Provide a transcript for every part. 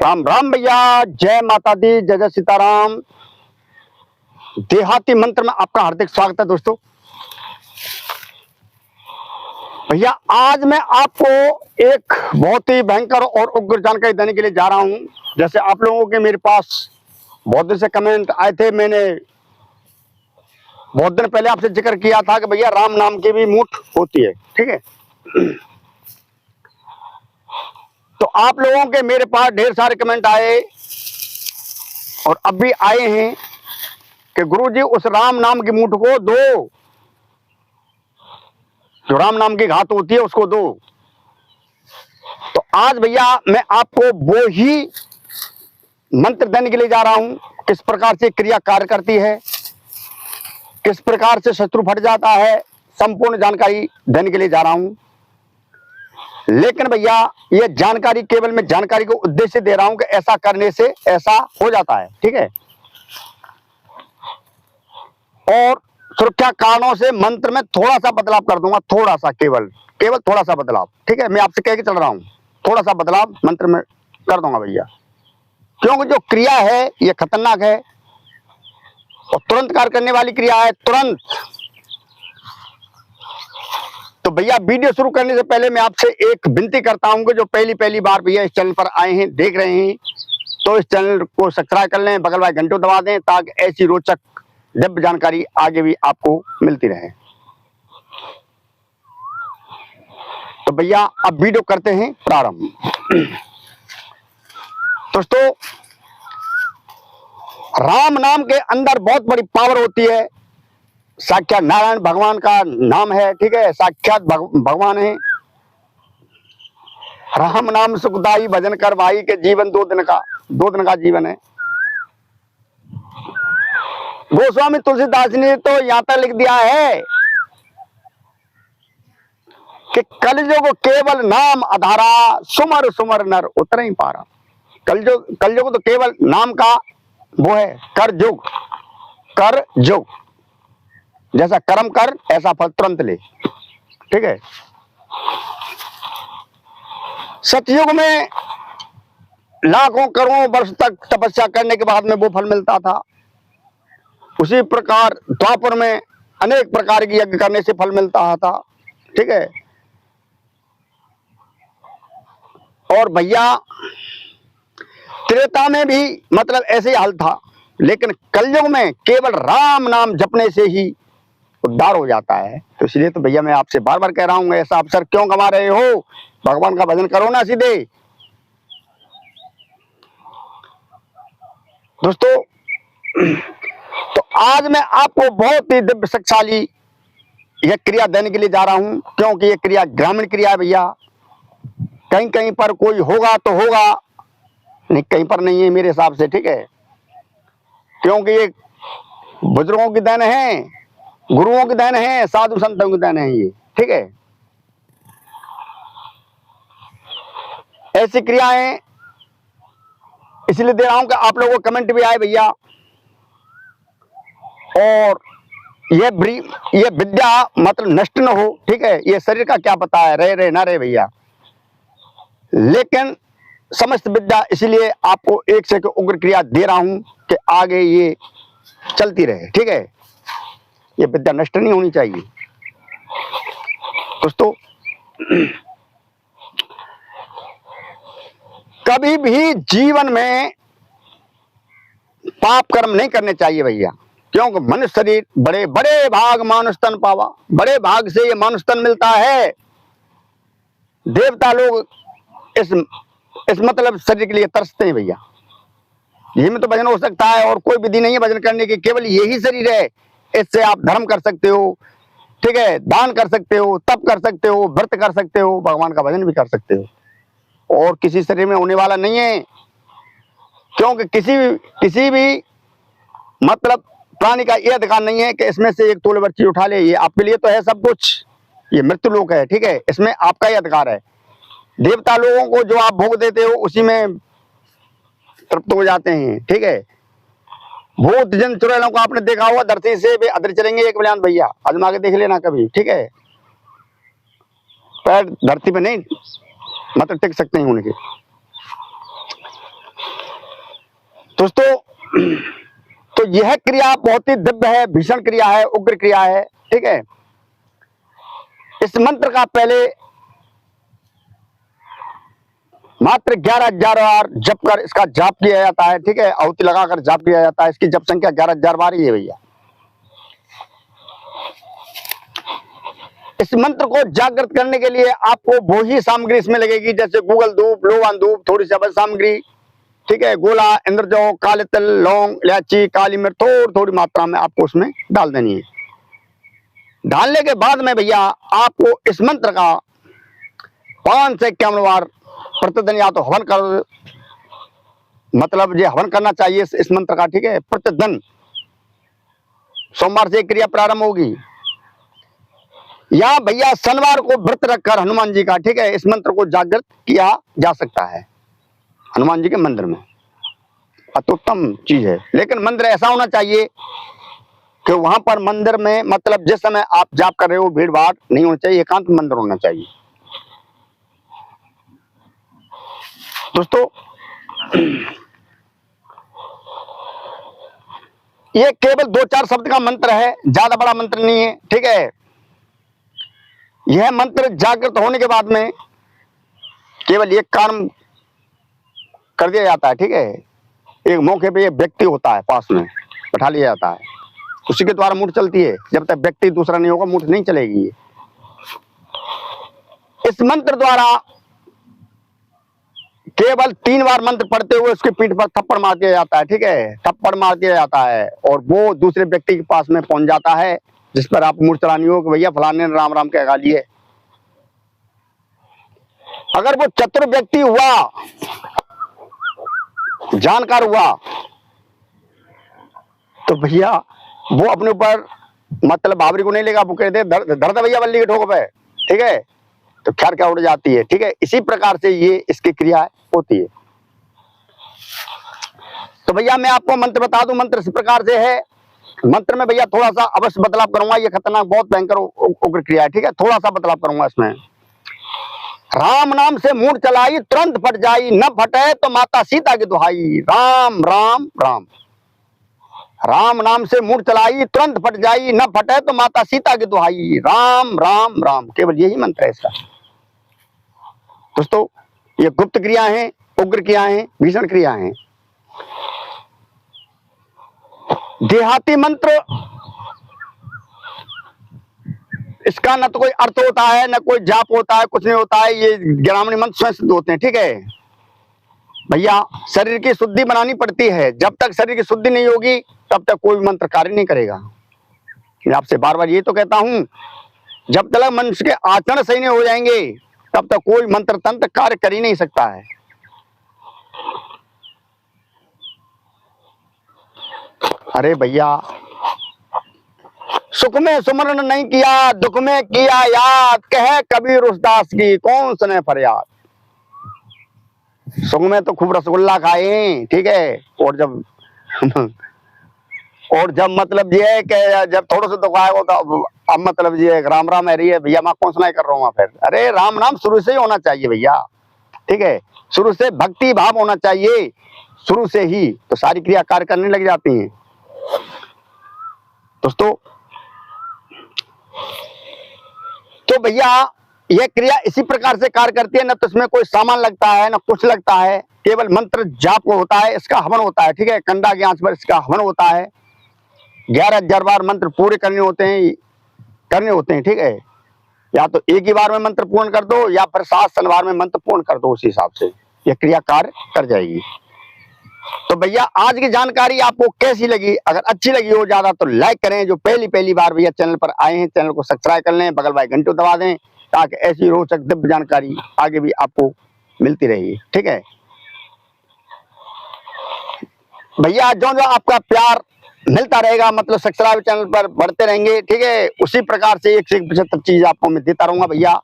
राम राम भैया, जय माता दी, जय जय सीताराम। देहाती मंत्र में आपका हार्दिक स्वागत है दोस्तों। भैया आज मैं आपको एक बहुत ही भयंकर और उग्र जानकारी देने के लिए जा रहा हूं। जैसे आप लोगों के मेरे पास बहुत दिन से कमेंट आए थे, मैंने बहुत दिन पहले आपसे जिक्र किया था कि भैया राम नाम की भी मूठ होती है, ठीक है। तो आप लोगों के मेरे पास ढेर सारे कमेंट आए और अब भी आए हैं कि गुरुजी उस राम नाम की मूठ को दो, जो राम नाम की घात होती है उसको दो। तो आज भैया मैं आपको वो ही मंत्र देने के लिए जा रहा हूं, किस प्रकार से क्रिया कार्य करती है, किस प्रकार से शत्रु फट जाता है, संपूर्ण जानकारी देने के लिए जा रहा हूं। लेकिन भैया ये जानकारी केवल मैं जानकारी को उद्देश्य दे रहा हूं कि ऐसा करने से ऐसा हो जाता है, ठीक है। और सुरक्षा कारणों से मंत्र में थोड़ा सा बदलाव कर दूंगा, थोड़ा सा, केवल थोड़ा सा बदलाव, ठीक है। मैं आपसे कह के चल रहा हूं, थोड़ा सा बदलाव मंत्र में कर दूंगा भैया, क्योंकि जो क्रिया है ये खतरनाक है और तुरंत कार्य करने वाली क्रिया है, तुरंत। तो भैया वीडियो शुरू करने से पहले मैं आपसे एक विनती करता हूं कि जो पहली बार भैया इस चैनल पर आए हैं, देख रहे हैं, तो इस चैनल को सब्सक्राइब कर लें, बगल वाले घंटों दबा दें, ताकि ऐसी रोचक दिव्य जानकारी आगे भी आपको मिलती रहे। तो भैया अब वीडियो करते हैं प्रारंभ। दोस्तों राम नाम के अंदर बहुत बड़ी पावर होती है। साक्षात नारायण भगवान का नाम है, ठीक है, साक्षात भगवान है। राम नाम सुखदाई भजन कर भाई के जीवन दो दिन का जीवन है। गोस्वामी तुलसीदास ने तो यहां तक लिख दिया है कि कलयुग केवल नाम आधारा, सुमर सुमर नर उतर ही पारा। कलयुग तो केवल नाम का वो है, कर जुग, जैसा कर्म कर ऐसा फल तुरंत ले, ठीक है। सतयुग में लाखों करोड़ों वर्ष तक तपस्या करने के बाद में वो फल मिलता था। उसी प्रकार द्वापर में अनेक प्रकार की यज्ञ करने से फल मिलता था, ठीक है। और भैया त्रेता में भी मतलब ऐसे ही हाल था, लेकिन कलयुग में केवल राम नाम जपने से ही उद्धार हो जाता है। तो इसलिए तो भैया मैं आपसे बार बार कह रहा हूं, ऐसा अवसर क्यों गंवा रहे हो, भगवान का भजन करो ना सीधे। दोस्तों तो आज मैं आपको बहुत ही दिव्य शक्तिशाली यह क्रिया देने के लिए जा रहा हूं, क्योंकि यह क्रिया ग्रामीण क्रिया है भैया। कहीं कहीं पर कोई होगा तो होगा, नहीं कहीं पर नहीं है मेरे हिसाब से, ठीक है। क्योंकि ये बुजुर्गों की देन है, गुरुओं की देन है, साधु संतों की देन है ये, ठीक है। ऐसी क्रियाएं इसलिए दे रहा हूं कि आप लोगों को कमेंट भी आए भैया। और ये विद्या मतलब नष्ट न हो, ठीक है। ये शरीर का क्या पता है, रहे ना रहे भैया, लेकिन समस्त विद्या इसलिए आपको एक से एक उग्र क्रिया दे रहा हूं कि आगे ये चलती रहे, ठीक है। ये विद्या नष्ट नहीं होनी चाहिए दोस्तों। कभी भी जीवन में पाप कर्म नहीं करने चाहिए भैया, क्योंकि मनुष्य शरीर बड़े बड़े भाग मानुष तन पावा, बड़े भाग से ये मानुष तन मिलता है। देवता लोग इस मतलब शरीर के लिए तरसते हैं भैया। यही में तो भजन हो सकता है, और कोई विधि नहीं है भजन करने की, केवल यही शरीर है। इससे आप धर्म कर सकते हो, ठीक है, दान कर सकते हो, तप कर सकते हो, व्रत कर सकते हो, भगवान का भजन भी कर सकते हो, और किसी शरीर में होने वाला नहीं है। क्योंकि किसी भी मतलब प्राणी का यह अधिकार नहीं है कि इसमें से एक तोले भर चीज उठा ले। ये आपके लिए तो है सब कुछ, ये मृत्यु लोक है, ठीक है, इसमें आपका ही अधिकार है। देवता लोगों को जो आप भोग देते हो उसी में तृप्त हो जाते हैं, ठीक है। भूत जन चुड़ैलों को आपने देखा होगा, धरती से भी अदर चलेंगे एक बलियान भैया, आजमा के देख लेना कभी, ठीक है। पैर धरती पे नहीं मतलब टिक सकते हैं उनके। दोस्तों, तो यह क्रिया बहुत ही दिव्य है, भीषण क्रिया है, उग्र क्रिया है। ठीक है, इस मंत्र का पहले मात्र 11,000 बार जप कर इसका जाप किया जाता है। ठीक है, आहुति लगाकर जाप किया जाता है। इसकी जप संख्या 11,000 बार ही है भैया। इस मंत्र को जागृत करने के लिए आपको वो ही सामग्री इसमें लगेगी, जैसे गूगल धूप, लोवान धूप, थोड़ी सी अवश्य सामग्री। ठीक है, गोला, इंद्रजौ, काले तिल, लौंग, इलायची, काली मिर्च थोड़ी थोड़ी मात्रा में आपको उसमें डाल देनी है। डालने के बाद में भैया आपको इस मंत्र का 5 से 51 बार प्रतिदिन या तो हवन कर, मतलब ये हवन करना चाहिए इस मंत्र का। ठीक है, प्रतिदिन सोमवार से एक क्रिया प्रारंभ होगी, या भैया शनिवार को व्रत रखकर हनुमान जी का, ठीक है, इस मंत्र को जागृत किया जा सकता है हनुमान जी के मंदिर में। अत्युत्तम चीज है, लेकिन मंदिर ऐसा होना चाहिए कि वहां पर मंदिर में, मतलब जिस समय आप जाप कर रहे हो भीड़ भाड़ नहीं होना चाहिए, एकांत मंदिर होना चाहिए। दोस्तों, ये केवल 2-4 शब्द का मंत्र है, ज्यादा बड़ा मंत्र नहीं है। ठीक है, यह मंत्र जागृत होने के बाद में केवल एक काम कर दिया जाता है। ठीक है, एक मौके पे एक व्यक्ति होता है, पास में बैठा लिया जाता है, उसी के द्वारा मूठ चलती है। जब तक व्यक्ति दूसरा नहीं होगा मूठ नहीं चलेगी। इस मंत्र द्वारा केवल 3 बार मंत्र पढ़ते हुए उसकी पीठ पर थप्पड़ मार दिया जाता है। ठीक है, थप्पड़ मार दिया जाता है और वो दूसरे व्यक्ति के पास में पहुंच जाता है, जिस पर आप मूठ चलानी हो कि भैया फलाने ने राम राम कह गा लिए। अगर वो चतुर व्यक्ति हुआ, जानकार हुआ, तो भैया वो अपने ऊपर मतलब बाबरी को नहीं लेगा, वो कह दे धर दे भैया बल्ली के ठोक पे। ठीक है, तो खैर क्या उड़ जाती है। ठीक है, इसी प्रकार से ये इसकी क्रिया होती है। तो भैया मैं आपको मंत्र बता दूं, मंत्र इस प्रकार से है। मंत्र में भैया थोड़ा सा अवश्य बदलाव करूंगा, ये खतरनाक बहुत भयंकर उग्र क्रिया है। ठीक है, थोड़ा सा बदलाव करूंगा इसमें। राम नाम से मूठ चलाई तुरंत फट जाई, न फटे तो माता सीता की दुहाई। राम राम राम, राम नाम से मूठ चलाई तुरंत फट जाई, न फटे तो माता सीता की दुहाई। राम राम राम, केवल यही मंत्र है इसका। दोस्तों, ये गुप्त क्रिया है, उग्र क्रिया है, भीषण क्रिया है। देहाती मंत्र, इसका न तो कोई अर्थ होता है, न कोई जाप होता है, कुछ नहीं होता है। ये ग्रामीण मंत्र स्वयं सिद्ध होते हैं। ठीक है भैया, शरीर की शुद्धि बनानी पड़ती है। जब तक शरीर की शुद्धि नहीं होगी तब तक कोई मंत्र कार्य नहीं करेगा। मैं आपसे बार बार ये तो कहता हूं, जब तक मनुष्य के आचरण सही नहीं हो जाएंगे तब तक कोई मंत्र तंत्र कार्य कर ही नहीं सकता है। अरे भैया, सुख में सुमरन नहीं किया, दुख में किया याद, कहे कबीर उस दास की कौन सुने फरियाद। सुख में तो खूब रसगुल्ला खाए, ठीक है, और जब मतलब ये है कि जब थोड़ा सा दुख आएगा तो अब मतलब ये राम राम है रही है भैया, मैं कौन सुनाई कर रहा हूँ फिर। अरे राम नाम शुरू से ही होना चाहिए भैया। ठीक है, शुरू से भक्ति भाव होना चाहिए, शुरू से ही तो सारी क्रिया कार्य करने लग जाती हैं। दोस्तों, तो भैया यह क्रिया इसी प्रकार से कार्य करती है, न तो इसमें कोई सामान लगता है न कुछ लगता है, केवल मंत्र जाप होता है, इसका हवन होता है। ठीक है, कंडा की आंच पर इसका हवन होता है। 11,000 बार मंत्र पूरे करने होते हैं। ठीक है, या तो एक ही बार में मंत्र पूर्ण कर दो या फिर 7 शनिवार में मंत्र पूर्ण कर दो, उसी हिसाब से यह क्रिया कार्य कर जाएगी। तो भैया आज की जानकारी आपको कैसी लगी? अगर अच्छी लगी हो ज्यादा तो लाइक करें। जो पहली बार भैया चैनल पर आए हैं, चैनल को सब्सक्राइब कर लें, बगल वाले घंटे दबा दें, ताकि ऐसी रोचक दिव्य जानकारी आगे भी आपको मिलती रहेगी। ठीक है भैया, जो आपका प्यार मिलता रहेगा, मतलब सब्सक्राइब चैनल पर बढ़ते रहेंगे। ठीक है, उसी प्रकार से एक से एक 75 चीज आपको मैं देता रहूंगा भैया।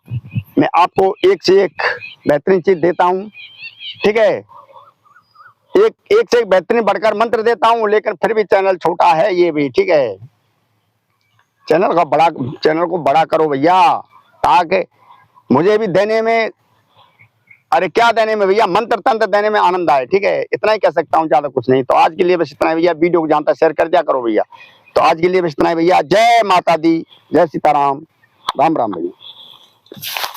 मैं आपको एक से एक बेहतरीन चीज देता हूँ। ठीक है, एक से एक बेहतरीन बढ़कर मंत्र देता हूँ, लेकिन फिर भी चैनल छोटा है ये भी। ठीक है, चैनल को बड़ा करो भैया, ताकि मुझे भी देने में अरे क्या देने में भैया, मंत्र तंत्र देने में आनंद आए, ठीक है, इतना ही कह सकता हूँ, ज्यादा कुछ नहीं। तो आज के लिए बस इतना है भैया, वीडियो को जानता शेयर कर दिया करो भैया। तो आज के लिए बस इतना है भैया, जय माता दी, जय सीताराम, राम राम भैया।